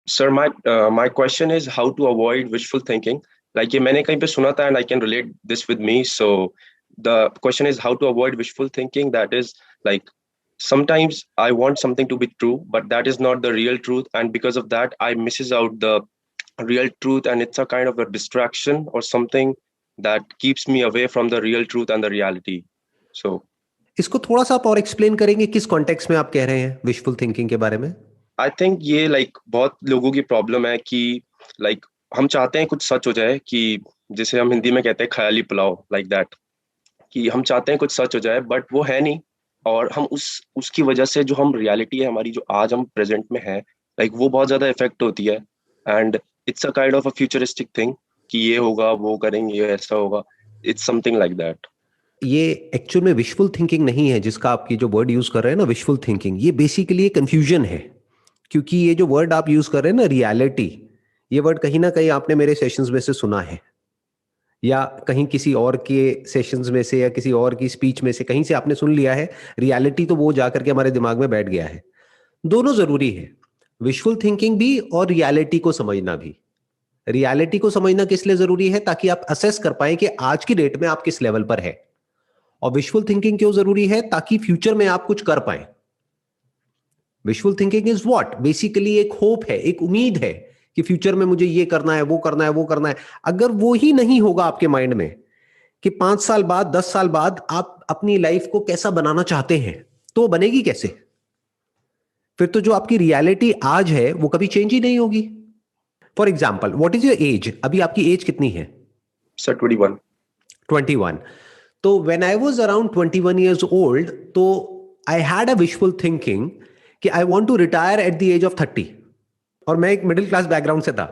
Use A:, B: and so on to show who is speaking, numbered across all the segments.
A: Sir, my question is how to avoid wishful thinking. Like ये मैंने कहीं पे सुना था and I can relate this with me. So the question is how to avoid wishful thinking. That is like sometimes I want something to be true, but that is not the real truth, and because of that, I misses out the real truth, and it's a kind of a distraction or something that keeps me away from the real truth and the reality. So
B: इसको थोड़ा सा आप और explain करेंगे, किस context में आप कह रहे हैं विशफुल थिंकिंग के बारे में?
A: आई थिंक ये बहुत लोगों की प्रॉब्लम है कि हम चाहते हैं कुछ सच हो जाए, कि जिसे हम हिंदी में कहते हैं ख्याली पुलाव, लाइक दैट, कि हम चाहते हैं कुछ सच हो जाए बट वो है नहीं। और हम उसकी वजह से जो हम रियलिटी है हमारी, जो आज हम प्रेजेंट में है, वो बहुत ज्यादा इफेक्ट होती है। And it's a kind of a futuristic thing कि ये होगा, वो करेंगे, ये ऐसा होगा। It's something like that.
B: ये एक्चुअल में विशफुल थिंकिंग नहीं है, जिसका आप ये जो वर्ड यूज कर रहे हैं ना विशफुल थिंकिंग, ये बेसिकली कंफ्यूजन है। क्योंकि ये जो वर्ड आप यूज कर रहे हैं ना रियलिटी, ये वर्ड कहीं ना कहीं आपने मेरे सेशंस में से सुना है, या कहीं किसी और के सेशंस में से, या किसी और की स्पीच में से कहीं से आपने सुन लिया है। रियलिटी तो वो जाकर के हमारे दिमाग में बैठ गया है। दोनों जरूरी है, विशफुल थिंकिंग भी और रियलिटी को समझना भी। रियलिटी को समझना किस लिए जरूरी है? ताकि आप असेस कर पाए कि आज की डेट में आप किस लेवल पर है। और विशफुल थिंकिंग क्यों जरूरी है? ताकि फ्यूचर में आप कुछ कर पाए। Wishful thinking is what? Basically एक होप है, एक उम्मीद है कि फ्यूचर में मुझे ये करना है, वो करना है, वो करना है। अगर वो ही नहीं होगा आपके माइंड में कि 5 साल बाद, 10 साल बाद आप अपनी लाइफ को कैसा बनाना चाहते हैं, तो वो बनेगी कैसे? फिर तो जो आपकी रियलिटी आज है वो कभी चेंज ही नहीं होगी। For example, what is your age? अभी आपकी एज कितनी है?
A: सर 21।
B: 21। तो when I was around 21 years old, तो I had a wishful thinking कि I want to retire at the age of 30। और मैं एक मिडिल क्लास बैकग्राउंड से था,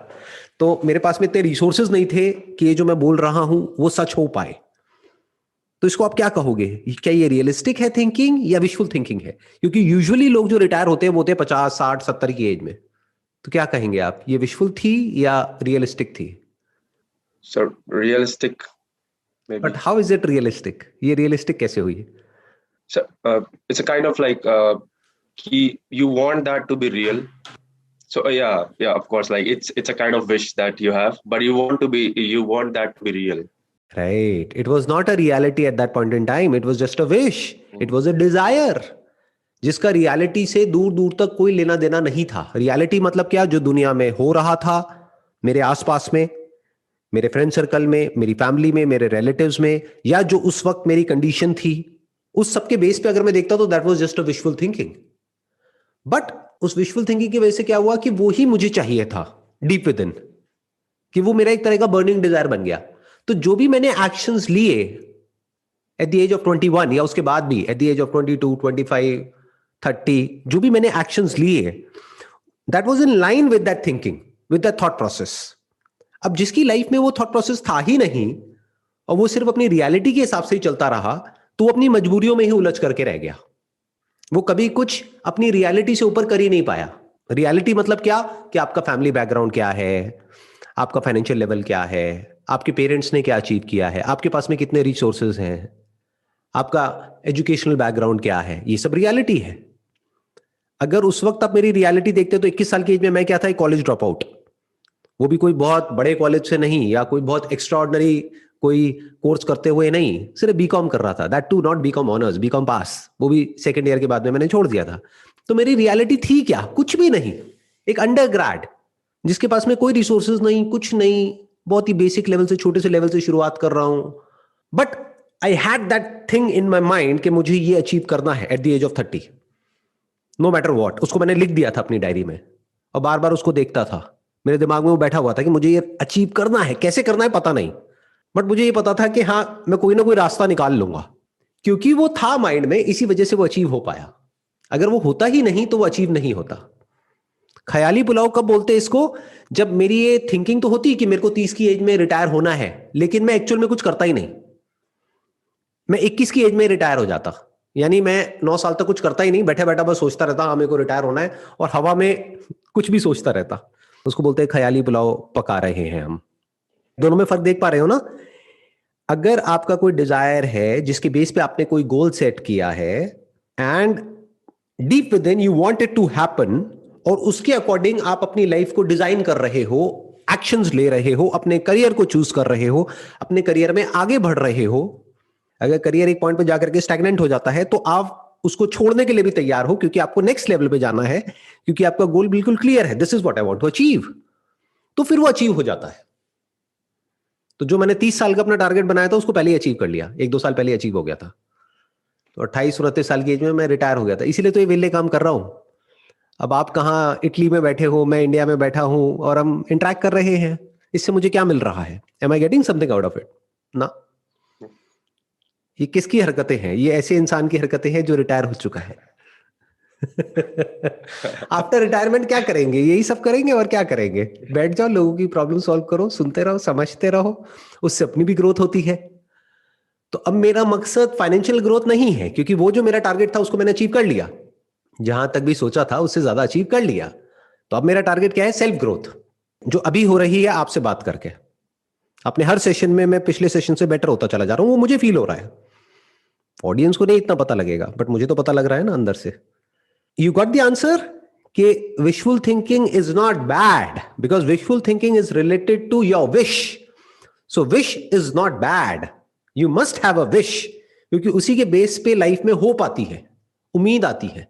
B: तो मेरे पास में इतने रिसोर्सेज नहीं थे कि ये जो मैं बोल रहा हूं वो सच हो पाए। तो इसको आप क्या कहोगे? क्या ये रियलिस्टिक है थिंकिंग या विशफुल थिंकिंग है? क्योंकि यूजुअली लोग जो रिटायर होते हैं वो होते हैं 50, 60, 70 की एज में। तो क्या कहेंगे आप, ये विशफुल थी या रियलिस्टिक थी?
A: Sir realistic may
B: but
A: be.
B: How is it realistic? ये रियलिस्टिक कैसे हुई?
A: Sir it's a kind of कि you want that to be real. So yeah, of course, it's a kind of wish that you have, but you want that to be real.
B: Right. It was not a reality at that point in time. It was just a wish. It was a desire. जिसका reality से दूर दूर तक कोई लेना देना नहीं था। रियलिटी मतलब क्या? जो दुनिया में हो रहा था, मेरे आसपास में, मेरे फ्रेंड सर्कल में, मेरी फैमिली में, मेरे रिलेटिव्स में, या जो उस वक्त मेरी कंडीशन थी, उस सबके बेस पे अगर मैं देखता तो that was just a wishful thinking. But उस विशफुल थिंकिंग की वजह से क्या हुआ कि वो ही मुझे चाहिए था डीप विद इन, कि वो मेरा एक तरह का बर्निंग डिजायर बन गया। तो जो भी मैंने एक्शंस लिए एट द एज ऑफ 21, या उसके बाद भी एट द एज ऑफ 22, 25, 30, जो भी मैंने एक्शंस लिए, that was in line with that thinking, with that thought process. अब जिसकी लाइफ में वो थॉट प्रोसेस था ही नहीं, और वो सिर्फ अपनी रियलिटी के हिसाब से ही चलता रहा, तो वो अपनी मजबूरियों में ही उलझ करके रह गया। वो कभी कुछ अपनी रियलिटी से ऊपर कर ही नहीं पाया। रियलिटी मतलब क्या? कि आपका फैमिली बैकग्राउंड क्या है, आपका फाइनेंशियल लेवल क्या है, आपके पेरेंट्स ने क्या अचीव किया है, आपके पास में कितने रिसोर्सेज हैं, आपका एजुकेशनल बैकग्राउंड क्या है, ये सब रियलिटी है। अगर उस वक्त आप मेरी रियलिटी देखते तो 21 साल की एज में मैं क्या था? एक कॉलेज ड्रॉप आउट। वो भी कोई बहुत बड़े कॉलेज से नहीं, या कोई बहुत एक्स्ट्राऑर्डिनरी कोई कोर्स करते हुए नहीं, सिर्फ बीकॉम कर रहा था। That too not BCom honours, BCom pass, वो भी सेकंड ईयर के बाद में मैंने छोड़ दिया था। तो मेरी रियलिटी थी क्या? कुछ भी नहीं। एक अंडर ग्रेड, जिसके पास में कोई रिसोर्सेज नहीं, कुछ नहीं, बहुत ही बेसिक लेवल से, छोटे से लेवल से शुरुआत कर रहा हूं। But I had that thing in my mind कि मुझे ये अचीव करना है at the age of 30, no matter what. उसको मैंने लिख दिया था अपनी डायरी में, और बार बार उसको देखता था। मेरे दिमाग में वो बैठा हुआ था कि मुझे ये अचीव करना है। कैसे करना है पता नहीं, बट मुझे ये पता था कि हाँ, मैं कोई ना कोई रास्ता निकाल लूंगा। क्योंकि वो था माइंड में, इसी वजह से वो अचीव हो पाया। अगर वो होता ही नहीं तो वो अचीव नहीं होता। ख्याली पुलाव कब बोलते हैं इसको? जब मेरी ये थिंकिंग तो होती कि मेरे को 30 की एज में रिटायर होना है, लेकिन मैं एक्चुअल में कुछ करता ही नहीं। मैं 21 की एज में रिटायर हो जाता, यानी मैं 9 साल तक कुछ करता ही नहीं, बैठा बैठा बस सोचता रहता हाँ मेरे को रिटायर होना है, और हवा में कुछ भी सोचता रहता। उसको बोलते हैं ख्याली पुलाव पका रहे हैं हम। दोनों में फर्क देख पा रहे हो ना? अगर आपका कोई डिजायर है जिसके बेस पे आपने कोई गोल सेट किया है, and deep within you want it to happen, और उसके अकॉर्डिंग आप अपनी लाइफ को डिजाइन कर रहे हो, एक्शंस ले रहे हो, अपने करियर को चूज कर रहे हो, अपने करियर में आगे बढ़ रहे हो। अगर करियर एक पॉइंट पे जाकर के स्टैग्नेंट हो जाता है तो आप उसको छोड़ने के लिए भी तैयार हो, क्योंकि आपको नेक्स्ट लेवल पे जाना है, क्योंकि आपका गोल बिल्कुल क्लियर है, this is what I want to achieve. तो फिर वो अचीव हो जाता है। तो जो मैंने 30 साल का अपना टारगेट बनाया था उसको पहले ही अचीव कर लिया, 1-2 साल पहले अचीव हो गया था। तो 28-29 साल की एज में मैं रिटायर हो गया था, इसीलिए तो ये वेले काम कर रहा हूं। अब आप कहाँ इटली में बैठे हो, मैं इंडिया में बैठा हूं और हम इंटरेक्ट कर रहे हैं, इससे मुझे क्या मिल रहा है? Am I getting something out of it? ना। ये किसकी हरकतें हैं? ये ऐसे इंसान की हरकतें हैं जो रिटायर हो चुका है। आफ्टर रिटायरमेंट क्या करेंगे? यही सब करेंगे और क्या करेंगे? बैठ जाओ, लोगों की प्रॉब्लम सॉल्व करो, सुनते रहो, समझते रहो, उससे अपनी भी ग्रोथ होती है। तो अब मेरा मकसद फाइनेंशियल ग्रोथ नहीं है, क्योंकि वो जो मेरा टारगेट था उसको मैंने अचीव कर लिया, जहां तक भी सोचा था उससे ज्यादा अचीव कर लिया। तो अब मेरा टारगेट क्या है? सेल्फ ग्रोथ, जो अभी हो रही है आपसे बात करके। अपने हर सेशन में मैं पिछले सेशन से बेटर होता चला जा रहा हूं, वो मुझे फील हो रहा है। ऑडियंस को नहीं इतना पता लगेगा, बट मुझे तो पता लग रहा है ना अंदर से। यू गॉट द आंसर कि wishful thinking is not bad, because wishful thinking is related to your wish. So wish is not bad, you must have a wish, क्योंकि उसी के बेस पे लाइफ में होप आती है, उम्मीद आती है।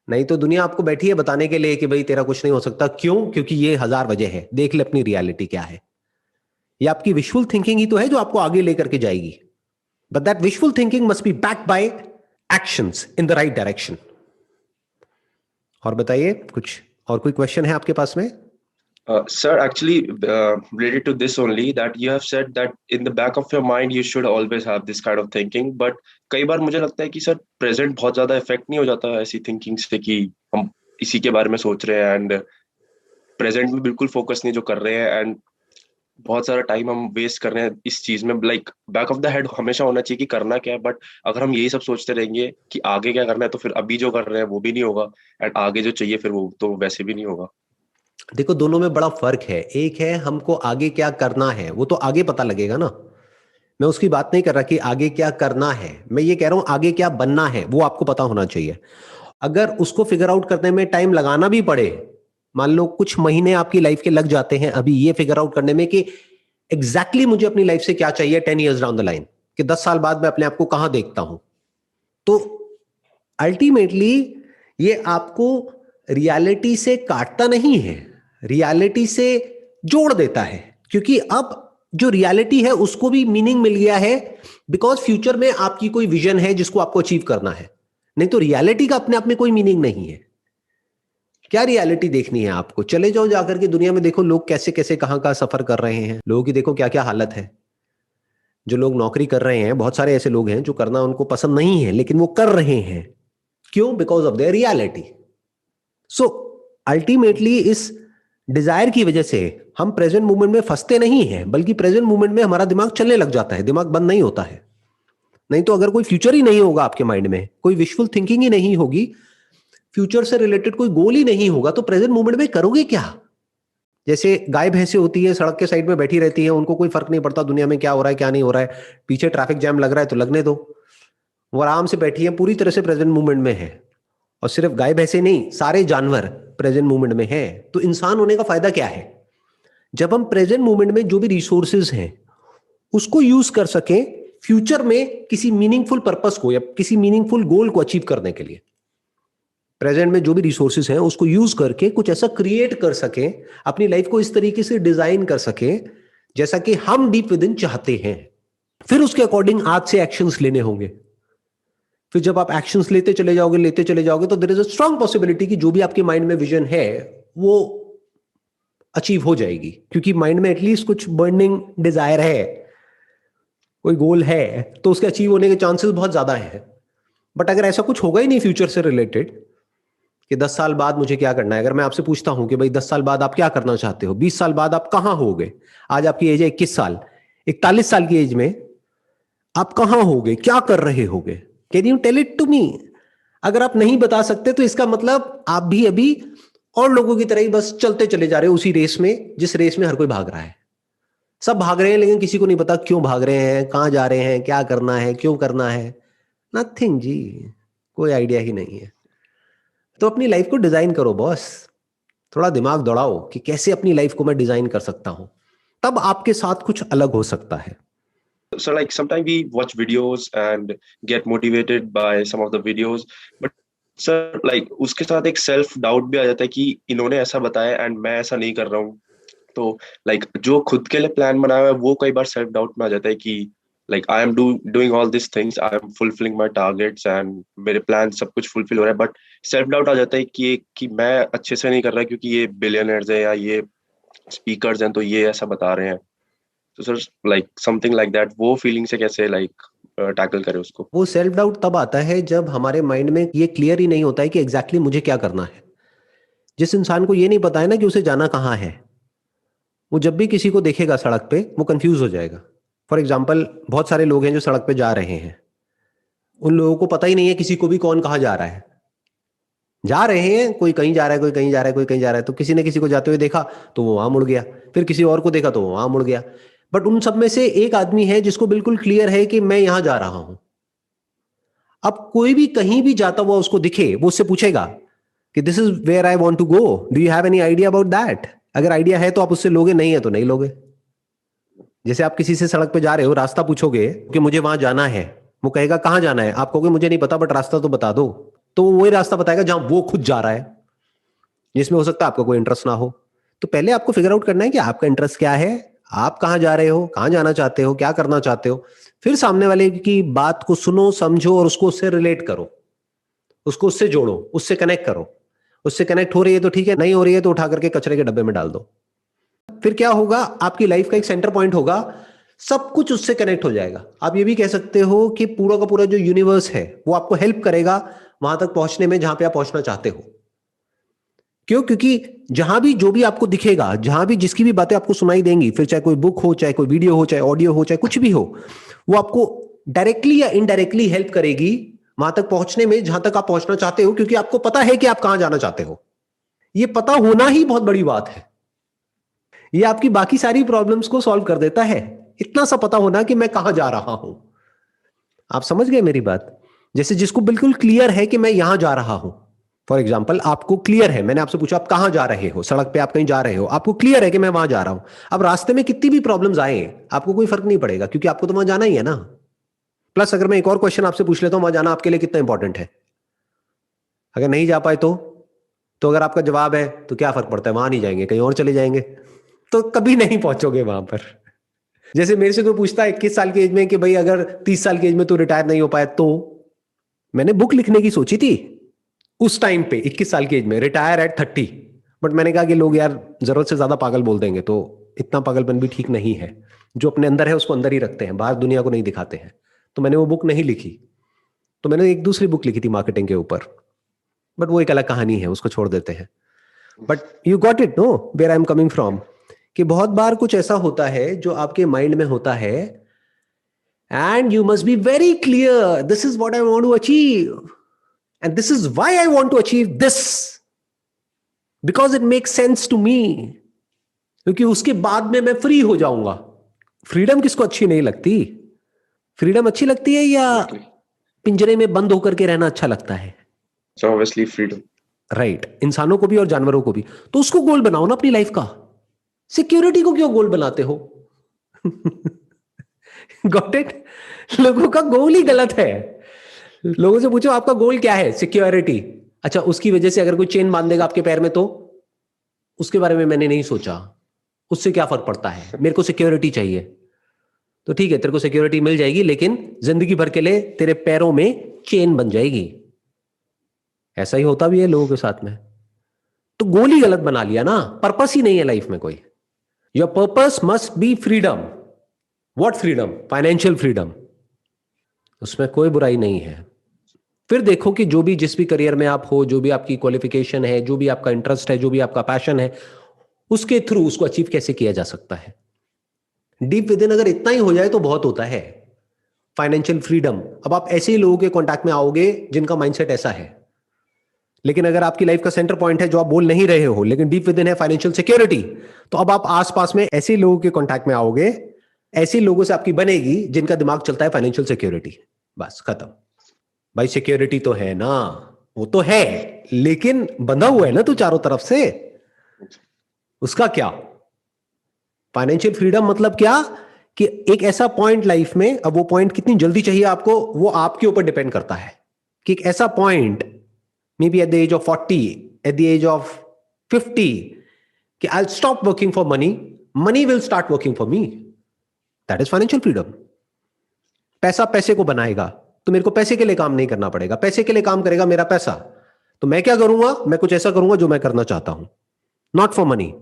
B: नहीं तो दुनिया आपको बैठी है बताने के लिए कि भाई तेरा कुछ नहीं हो सकता। क्यों? क्योंकि ये 1000 वजह है। देख ले अपनी रियलिटी क्या है। ये आपकी विशफुल थिंकिंग ही तो है जो आपको आगे लेकर के जाएगी, but that wishful thinking must be backed by actions in the right direction. और बताइए, कुछ और कोई क्वेश्चन है आपके पास में?
A: Sir, actually, related to this only, that you have said that in the back of your mind you should always have this kind of thinking, but कई बार मुझे लगता है कि सर प्रेजेंट बहुत ज्यादा इफेक्ट नहीं हो जाता ऐसी थिंकिंग से, कि हम इसी के बारे में सोच रहे हैं एंड प्रेजेंट में बिल्कुल फोकस नहीं जो कर रहे हैं, एंड बहुत सारा टाइम हम वेस्ट कर रहे हैं इस चीज में। Like back of the head हमेशा होना चाहिए कि करना क्या है, बट अगर हम यही सब सोचते रहेंगे कि आगे क्या करना है, तो फिर अभी जो कर रहे हैं वो भी नहीं होगा, एंड आगे जो चाहिए फिर वो तो वैसे भी नहीं होगा।
B: देखो, दोनों में बड़ा फर्क है। एक है हमको आगे क्या करना है, वो तो आगे पता लगेगा ना। मैं उसकी बात नहीं कर रहा कि आगे क्या करना है, मैं ये कह रहा हूं आगे क्या बनना है, वो आपको पता होना चाहिए। अगर उसको फिगर आउट करने में टाइम लगाना भी पड़े, मान लो कुछ महीने आपकी लाइफ के लग जाते हैं अभी ये फिगर आउट करने में कि एग्जैक्टली मुझे अपनी लाइफ से क्या चाहिए 10 ईयर्स डाउन द लाइन, कि 10 साल बाद मैं अपने आप को कहां देखता हूं, तो अल्टीमेटली ये आपको रियलिटी से काटता नहीं है, रियलिटी से जोड़ देता है। क्योंकि अब जो रियलिटी है उसको भी मीनिंग मिल गया है, बिकॉज फ्यूचर में आपकी कोई विजन है जिसको आपको अचीव करना है। नहीं तो रियलिटी का अपने आप में कोई मीनिंग नहीं है। क्या रियलिटी देखनी है आपको? चले जाओ जाकर के दुनिया में, देखो लोग कैसे कैसे कहां कहां सफर कर रहे हैं, लोगों की देखो क्या क्या हालत है। जो लोग नौकरी कर रहे हैं, बहुत सारे ऐसे लोग हैं जो करना उनको पसंद नहीं है लेकिन वो कर रहे हैं। क्यों? Because of their reality. So ultimately इस डिजायर की वजह से हम प्रेजेंट मूवमेंट में फंसते नहीं हैं, बल्कि प्रेजेंट मूवमेंट में हमारा दिमाग चलने लग जाता है, दिमाग बंद नहीं होता है। नहीं तो अगर कोई फ्यूचर ही नहीं होगा आपके माइंड में, कोई विशफुल थिंकिंग ही नहीं होगी, फ्यूचर से रिलेटेड कोई गोल ही नहीं होगा, तो प्रेजेंट मूवमेंट में करोगे क्या? जैसे गाय भैंसे होती है, सड़क के साइड में बैठी रहती है, उनको कोई फर्क नहीं पड़ता दुनिया में क्या हो रहा है क्या नहीं हो रहा है, पीछे ट्रैफिक जैम लग रहा है तो लगने दो, वो आराम से बैठी है, पूरी तरह से प्रेजेंट मूवमेंट में है। और सिर्फ गाय भैंसे नहीं, सारे जानवर प्रेजेंट मूवमेंट में है। तो इंसान होने का फायदा क्या है? जब हम प्रेजेंट मूवमेंट में जो भी रिसोर्सेज हैं उसको यूज कर सकें फ्यूचर में किसी मीनिंगफुल पर्पस को या किसी मीनिंगफुल गोल को अचीव करने के लिए। प्रेजेंट में जो भी रिसोर्सेज हैं उसको यूज करके कुछ ऐसा क्रिएट कर सकें, अपनी लाइफ को इस तरीके से डिजाइन कर सकें जैसा कि हम डीप विद इन चाहते हैं। फिर उसके अकॉर्डिंग आज से एक्शंस लेने होंगे। फिर जब आप एक्शंस लेते चले जाओगे तो there is a strong possibility कि जो भी आपके माइंड में विजन है वो अचीव हो जाएगी, क्योंकि माइंड में एटलीस्ट कुछ बर्निंग डिजायर है, कोई गोल है, तो उसके अचीव होने के चांसेस बहुत ज्यादा है। बट अगर ऐसा कुछ होगा ही नहीं फ्यूचर से रिलेटेड कि 10 साल बाद मुझे क्या करना है, अगर मैं आपसे पूछता हूं कि भाई 10 साल बाद आप क्या करना चाहते हो, 20 साल बाद आप कहां होगे, आज आपकी एज है 21 साल, 41 साल की एज में आप कहां होगे, क्या कर रहे होगे? Can you tell it to me? अगर आप नहीं बता सकते तो इसका मतलब आप भी अभी और लोगों की तरह ही बस चलते चले जा रहे हो उसी रेस में जिस रेस में हर कोई भाग रहा है। सब भाग रहे हैं लेकिन किसी को नहीं पता क्यों भाग रहे हैं, कहां जा रहे हैं, क्या करना है, क्यों करना है। नथिंग जी, कोई आइडिया ही नहीं है। तो अपनी लाइफ को डिजाइन करो बॉस। थोड़ा दिमाग दौड़ाओ कि कैसे अपनी लाइफ को मैं डिजाइन कर सकता हूं, तब आपके साथ कुछ अलग हो सकता है।
A: So like sometimes we watch videos and get motivated by some of the videos, but sir like उसके साथ एक सेल्फ डाउट भी आ जाता है कि इन्होंने ऐसा बताया एंड मैं ऐसा नहीं कर रहा हूँ। तो लाइक जो खुद के लिए प्लान बनाया हुआ है वो कई बार सेल्फ डाउट में आ जाता है कि like I am doing all this things, I am fulfilling my targets and मेरे प्लान सब कुछ फुलफिल हो रहा है, बट सेल्फ डाउट आ जाता है कि मैं अच्छे से नहीं कर रहा क्योंकि ये बिलियनर्स है या ये स्पीकर्स हैं तो ये ऐसा बता रहे हैं। तो sir like something like that, वो फीलिंग से कैसे लाइक टैकल करें उसको?
B: वो सेल्फ डाउट तब आता है जब हमारे माइंड में ये क्लियर ही नहीं होता है कि एग्जैक्टली मुझे क्या करना है। जिस इंसान को ये नहीं पता है ना कि उसे जाना कहाँ है, वो जब भी किसी को देखेगा सड़क पे वो कंफ्यूज हो जाएगा। फॉर एग्जाम्पल, बहुत सारे लोग हैं जो सड़क पे जा रहे हैं, उन लोगों को पता ही नहीं है किसी को भी कौन कहाँ जा रहा है। जा रहे हैं, कोई कहीं जा रहा है, कोई कहीं जा रहा है, कोई कहीं जा रहा है, तो किसी ने किसी को जाते हुए देखा तो वो वहां मुड़ गया, फिर किसी और को देखा तो वो वहां मुड़ गया। बट उन सब में से एक आदमी है जिसको बिल्कुल क्लियर है कि मैं यहां जा रहा हूं। अब कोई भी कहीं भी जाता हुआ उसको दिखे, वो उससे पूछेगा कि this is where I want to go, do you have any idea about that? अगर आइडिया है तो आप उससे लोगे, नहीं है तो नहीं लोगे। जैसे आप किसी से सड़क पे जा रहे हो, रास्ता पूछोगे कि मुझे वहां जाना है, वो कहेगा कहाँ जाना है, आप कहोगे मुझे नहीं पता बट रास्ता तो बता दो, तो वो वही रास्ता बताएगा जहां वो खुद जा रहा है, जिसमें हो सकता है आपका कोई इंटरेस्ट ना हो। तो पहले आपको फिगर आउट करना है कि आपका इंटरेस्ट क्या है, आप कहाँ जा रहे हो, कहाँ जाना चाहते हो, क्या करना चाहते हो। फिर सामने वाले की बात को सुनो, समझो और उसको उससे रिलेट करो, उसको उससे जोड़ो, उससे कनेक्ट करो। उससे कनेक्ट हो रही है तो ठीक है, नहीं हो रही है तो उठा करके कचरे के डब्बे में डाल दो। फिर क्या होगा, आपकी लाइफ का एक सेंटर पॉइंट होगा, सब कुछ उससे कनेक्ट हो जाएगा। आप ये भी कह सकते हो कि पूरा का पूरा जो यूनिवर्स है वो आपको हेल्प करेगा वहां तक पहुंचने में जहां पे आप पहुंचना चाहते हो। क्यों? क्योंकि जहां भी जो भी आपको दिखेगा, जहां भी जिसकी भी बातें आपको सुनाई देंगी, फिर चाहे कोई बुक हो, चाहे कोई वीडियो हो, चाहे ऑडियो हो, चाहे कुछ भी हो, वो आपको डायरेक्टली या इनडायरेक्टली हेल्प करेगी वहां तक पहुंचने में जहां तक आप पहुंचना चाहते हो, क्योंकि आपको पता है कि आप कहां जाना चाहते हो। ये पता होना ही बहुत बड़ी बात है। ये आपकी बाकी सारी प्रॉब्लम्स को सॉल्व कर देता है, इतना सा पता होना कि मैं कहां जा रहा हूं। आप समझ गए मेरी बात? जैसे जिसको बिल्कुल क्लियर है कि मैं यहां जा रहा हूं, फॉर एग्जाम्पल आपको क्लियर है, मैंने आपसे पूछा आप कहां जा रहे हो, सड़क पे आप कहीं जा रहे हो, आपको क्लियर है कि मैं वहां जा रहा हूं। अब रास्ते में कितनी भी प्रॉब्लम्स आए आपको कोई फर्क नहीं पड़ेगा, क्योंकि आपको तो वहां जाना ही है ना। प्लस अगर मैं एक और क्वेश्चन आपसे पूछ लेता हूं, वहां जाना आपके लिए कितना इंपॉर्टेंट है? अगर नहीं जा पाए तो अगर आपका जवाब है तो क्या फर्क पड़ता है, वहां नहीं जाएंगे कहीं और चले जाएंगे, तो कभी नहीं पहुंचोगे वहां पर। जैसे मेरे से कोई पूछता है 21 साल की एज में कि भाई अगर 30 साल की एज में तू रिटायर नहीं हो पाया तो, मैंने बुक लिखने की सोची थी उस टाइम पे 21 साल की एज में, रिटायर एट 30। बट मैंने कहा कि लोग यार जरूरत से ज्यादा पागल बोल देंगे, तो इतना पागलपन भी ठीक नहीं है। जो अपने अंदर है उसको अंदर ही रखते हैं, बाहर दुनिया को नहीं दिखाते हैं। तो मैंने वो बुक नहीं लिखी, तो मैंने एक दूसरी बुक लिखी थी मार्केटिंग के ऊपर, बट वो एक अलग कहानी है, उसको छोड़ देते हैं। But you got it know where I am coming from, कि बहुत बार कुछ ऐसा होता है जो आपके माइंड में होता है, and you must be very clear, this is what I want to achieve and this is why I want to achieve this, because it makes sense to me, क्योंकि उसके बाद में मैं फ्री हो जाऊंगा। फ्रीडम किसको अच्छी नहीं लगती? फ्रीडम अच्छी लगती है या पिंजरे में बंद होकर के रहना अच्छा लगता है?
A: So obviously freedom.
B: राइट, इंसानों को भी और जानवरों को भी। तो उसको गोल बनाओ ना अपनी लाइफ का। सिक्योरिटी को क्यों गोल बनाते हो? Got it? लोगों का गोल ही गलत है। लोगों से पूछो आपका गोल क्या है? सिक्योरिटी। अच्छा, उसकी वजह से अगर कोई चेन बांध देगा आपके पैर में तो उसके बारे में मैंने नहीं सोचा, उससे क्या फर्क पड़ता है, मेरे को सिक्योरिटी चाहिए। तो ठीक है, तेरे को सिक्योरिटी मिल जाएगी, लेकिन जिंदगी भर के लिए तेरे पैरों में चेन बन जाएगी। ऐसा ही होता भी है लोगों के साथ में। तो गोल ही गलत बना लिया ना, पर्पस ही नहीं है लाइफ में कोई। Your purpose must be freedom. What freedom? Financial freedom. उसमें कोई बुराई नहीं है। फिर देखो कि जो भी जिस भी करियर में आप हो, जो भी आपकी क्वालिफिकेशन है, जो भी आपका इंटरेस्ट है, जो भी आपका पैशन है, उसके थ्रू उसको अचीव कैसे किया जा सकता है। डीप विद इन अगर इतना ही हो जाए तो बहुत होता है। फाइनेंशियल फ्रीडम, अब आप ऐसे ही लोगों के कांटेक्ट में आओगे जिनका माइंडसेट ऐसा है। लेकिन अगर आपकी लाइफ का सेंटर पॉइंट है जो आप बोल नहीं रहे हो, लेकिन डीप विद इन है फाइनेंशियल सिक्योरिटी, तो अब आप आसपास में ऐसे लोगों के कांटेक्ट में आओगे, ऐसे लोगों से आपकी बनेगी जिनका दिमाग चलता है फाइनेंशियल सिक्योरिटी। बस खत्म। भाई सिक्योरिटी तो है ना, वो तो है, लेकिन बंधा हुआ है ना तू चारों तरफ से। उसका क्या? फाइनेंशियल फ्रीडम मतलब क्या कि एक ऐसा पॉइंट लाइफ में, अब वो पॉइंट कितनी जल्दी चाहिए आपको वो आपके ऊपर डिपेंड करता है, कि एक ऐसा point maybe at the age of 40, at the age of 50, कि I stop working for money, money will start working for me. That is financial freedom. पैसा पैसे को बनाएगा, तो मेरे को पैसे के लिए काम नहीं करना पड़ेगा, पैसे के लिए काम करेगा मेरा पैसा. तो मैं क्या करूंगा? मैं कुछ ऐसा करूंगा जो मैं करना चाहता हूं, नॉट फॉर मनी.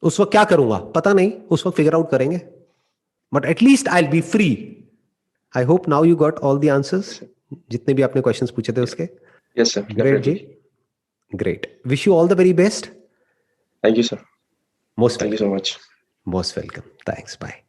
B: उस वक्त क्या करूंगा पता नहीं, उस वक्त फिगर आउट करेंगे, but at least I will be free. I hope now you got all the answers, जितने भी आपने क्वेश्चंस पूछे थे उसके.
A: Yes sir,
B: great ji, great. Wish you all the very best.
A: Thank you sir.
B: Most
A: thank you so much.
B: Most welcome. Thanks. Bye.